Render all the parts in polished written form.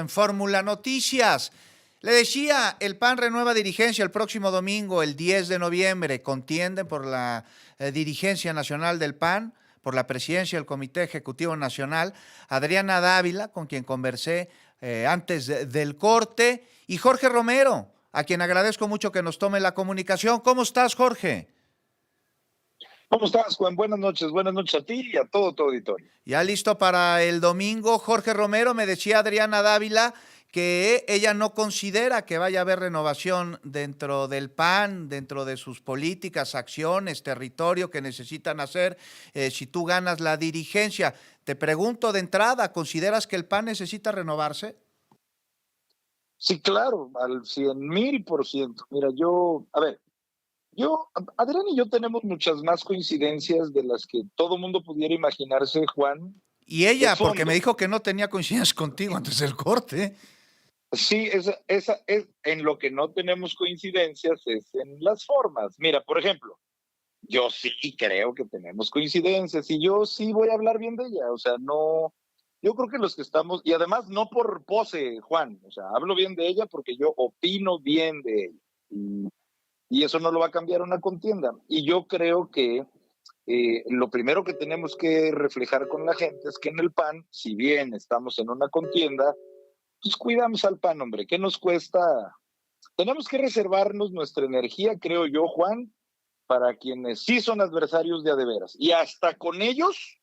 En Fórmula Noticias. Le decía, el PAN renueva dirigencia el próximo domingo, el 10 de noviembre. Contienden por la dirigencia nacional del PAN, por la presidencia del Comité Ejecutivo Nacional, Adriana Dávila, con quien conversé antes del corte, y Jorge Romero, a quien agradezco mucho que nos tome la comunicación. ¿Cómo estás, Jorge? ¿Cómo estás, Juan? Buenas noches a ti y a todo tu auditorio. Ya listo para el domingo. Jorge Romero, me decía Adriana Dávila que ella no considera que vaya a haber renovación dentro del PAN, dentro de sus políticas, acciones, territorio que necesitan hacer si tú ganas la dirigencia. Te pregunto de entrada, ¿consideras que el PAN necesita renovarse? Sí, claro, al 100,000%. Mira, Adrián y yo tenemos muchas más coincidencias de las que todo mundo pudiera imaginarse, Juan, Y de ella, porque me fondo. dijo que no tenía coincidencias contigo antes del corte. Sí, esa es en lo que no tenemos coincidencias, es en las formas. Mira, por ejemplo, yo sí creo que tenemos coincidencias y yo sí voy a hablar bien de ella. O sea, no, yo creo que los que estamos, y además no por pose, Juan, o sea, hablo bien de ella porque yo opino bien de ella. Y eso no lo va a cambiar una contienda. Y yo creo que lo primero que tenemos que reflejar con la gente es que en el PAN, si bien estamos en una contienda, pues cuidamos al PAN, hombre. ¿Qué nos cuesta? Tenemos que reservarnos nuestra energía, creo yo, Juan, para quienes sí son adversarios de a de veras. Y hasta con ellos,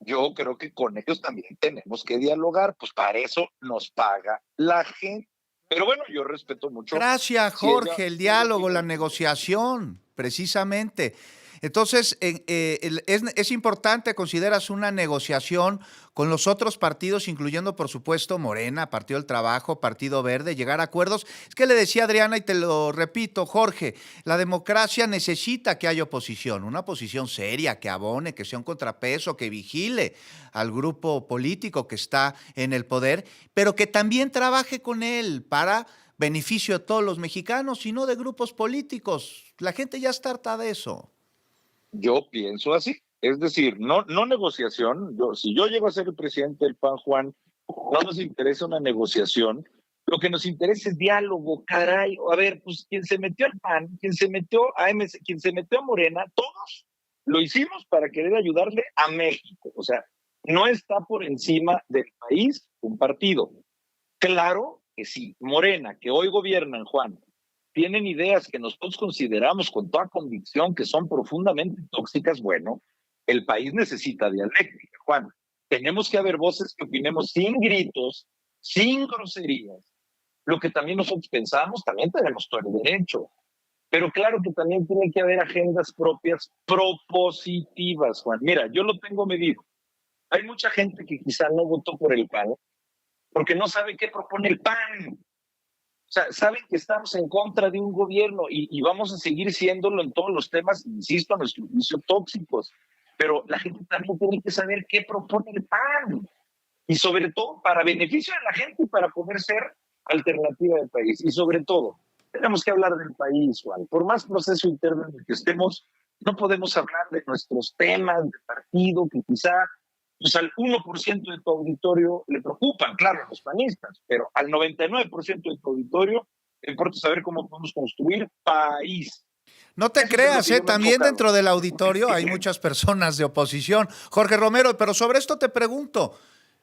yo creo que con ellos también tenemos que dialogar, pues para eso nos paga la gente. Pero bueno, yo respeto mucho Gracias, si ella, Jorge, el si ella diálogo, opina la diferente. negociación, precisamente. Entonces, es importante, consideras una negociación con los otros partidos, incluyendo, por supuesto, Morena, Partido del Trabajo, Partido Verde, llegar a acuerdos. Es que le decía Adriana, y te lo repito, Jorge, la democracia necesita que haya oposición, una oposición seria, que abone, que sea un contrapeso, que vigile al grupo político que está en el poder, pero que también trabaje con él para beneficio de todos los mexicanos y no de grupos políticos. La gente ya está harta de eso. Yo pienso así. Es decir, no negociación. Si yo llego a ser el presidente del PAN, Juan, no nos interesa una negociación. Lo que nos interesa es diálogo, caray. A ver, pues quien se metió al PAN, quien se metió a MC, quien se metió a Morena, todos lo hicimos para querer ayudarle a México. O sea, no está por encima del país un partido. Claro que sí, Morena, que hoy gobiernan, Juan, tienen ideas que nosotros consideramos con toda convicción que son profundamente tóxicas, bueno, el país necesita dialéctica, Juan. Tenemos que haber voces que opinemos sin gritos, sin groserías. Lo que también nosotros pensamos, también tenemos todo el derecho. Pero claro que también tiene que haber agendas propias propositivas, Juan. Mira, yo lo tengo medido. Hay mucha gente que quizá no votó por el PAN porque no sabe qué propone el PAN. O sea, saben que estamos en contra de un gobierno y vamos a seguir siéndolo en todos los temas, insisto, a nuestro juicio, tóxicos. Pero la gente también tiene que saber qué propone el PAN. Y sobre todo, para beneficio de la gente y para poder ser alternativa del país. Y sobre todo, tenemos que hablar del país, Juan. Por más proceso interno en el que estemos, no podemos hablar de nuestros temas de partido que quizá pues al 1% de tu auditorio le preocupan, claro, a los panistas, pero al 99% de tu auditorio le importa saber cómo podemos construir país. No te Eso es lo creas, que yo me he también enfocado. dentro del auditorio hay muchas personas de oposición. Jorge Romero, pero sobre esto te pregunto,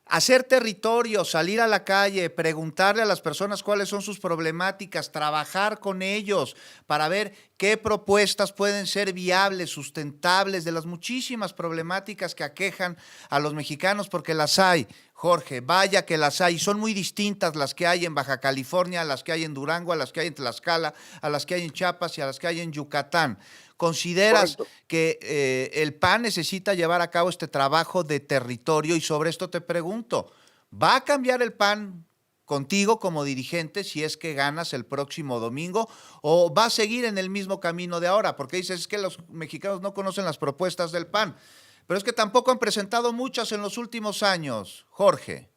hacer territorio, salir a la calle, preguntarle a las personas cuáles son sus problemáticas, trabajar con ellos para ver qué propuestas pueden ser viables, sustentables de las muchísimas problemáticas que aquejan a los mexicanos, porque las hay, Jorge, vaya que las hay, y son muy distintas las que hay en Baja California, a las que hay en Durango, a las que hay en Tlaxcala, a las que hay en Chiapas y a las que hay en Yucatán. ¿Consideras Correcto. que el PAN necesita llevar a cabo este trabajo de territorio? Y sobre esto te pregunto, ¿va a cambiar el PAN contigo como dirigente si es que ganas el próximo domingo o va a seguir en el mismo camino de ahora? Porque dices es que los mexicanos no conocen las propuestas del PAN, pero es que tampoco han presentado muchas en los últimos años, Jorge.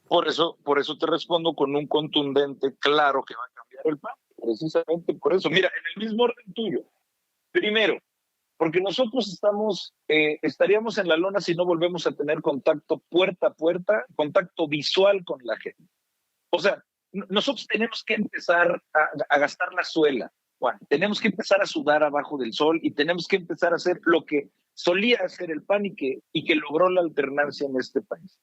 Por eso te respondo con un contundente claro que va a cambiar el PAN. Precisamente por eso. Mira, en el mismo orden tuyo. Primero, porque nosotros estaríamos en la lona si no volvemos a tener contacto puerta a puerta, contacto visual con la gente. O sea, nosotros tenemos que empezar a gastar la suela, Juan. Tenemos que empezar a sudar abajo del sol y tenemos que empezar a hacer lo que solía hacer el PAN y que logró la alternancia en este país.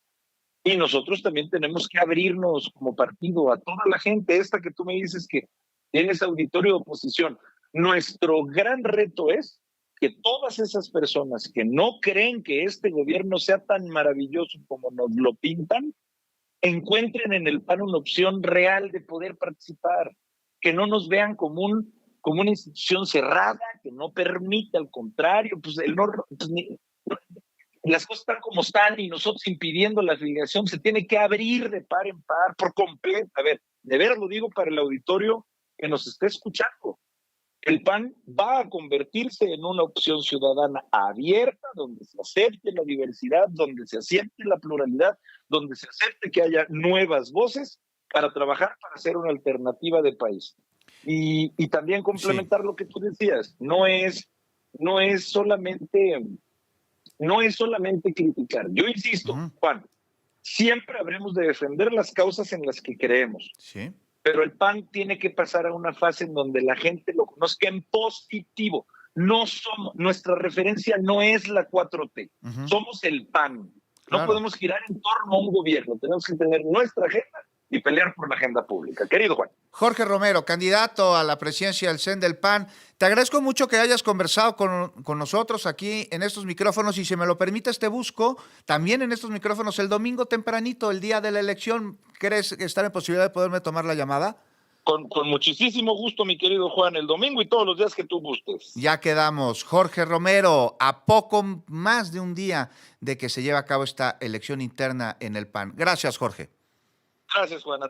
Y nosotros también tenemos que abrirnos como partido a toda la gente, esta que tú me dices que tienes auditorio de oposición. Nuestro gran reto es que todas esas personas que no creen que este gobierno sea tan maravilloso como nos lo pintan, encuentren en el PAN una opción real de poder participar, que no nos vean como una institución cerrada, que no permite, al contrario, pues, las cosas están como están y nosotros impidiendo la afiliación, se tiene que abrir de par en par, por completo. A ver, de veras lo digo para el auditorio que nos esté escuchando. El PAN va a convertirse en una opción ciudadana abierta, donde se acepte la diversidad, donde se acepte la pluralidad, donde se acepte que haya nuevas voces para trabajar para hacer una alternativa de país. Y también complementar lo que tú decías, no es solamente criticar. Yo insisto, Juan, siempre habremos de defender las causas en las que creemos. Sí. Pero el PAN tiene que pasar a una fase en donde la gente lo conozca en positivo. Nuestra referencia no es la 4T, somos el PAN. No podemos girar en torno a un gobierno, tenemos que tener nuestra agenda y pelear por la agenda pública. Querido Juan. Jorge Romero, candidato a la presidencia del CEN del PAN, te agradezco mucho que hayas conversado con nosotros aquí en estos micrófonos y si me lo permites te busco también en estos micrófonos el domingo tempranito, el día de la elección. ¿Crees estar en posibilidad de poderme tomar la llamada? Con muchísimo gusto, mi querido Juan, el domingo y todos los días que tú gustes. Ya quedamos. Jorge Romero, a poco más de un día de que se lleve a cabo esta elección interna en el PAN. Gracias, Jorge. Gracias, Juan.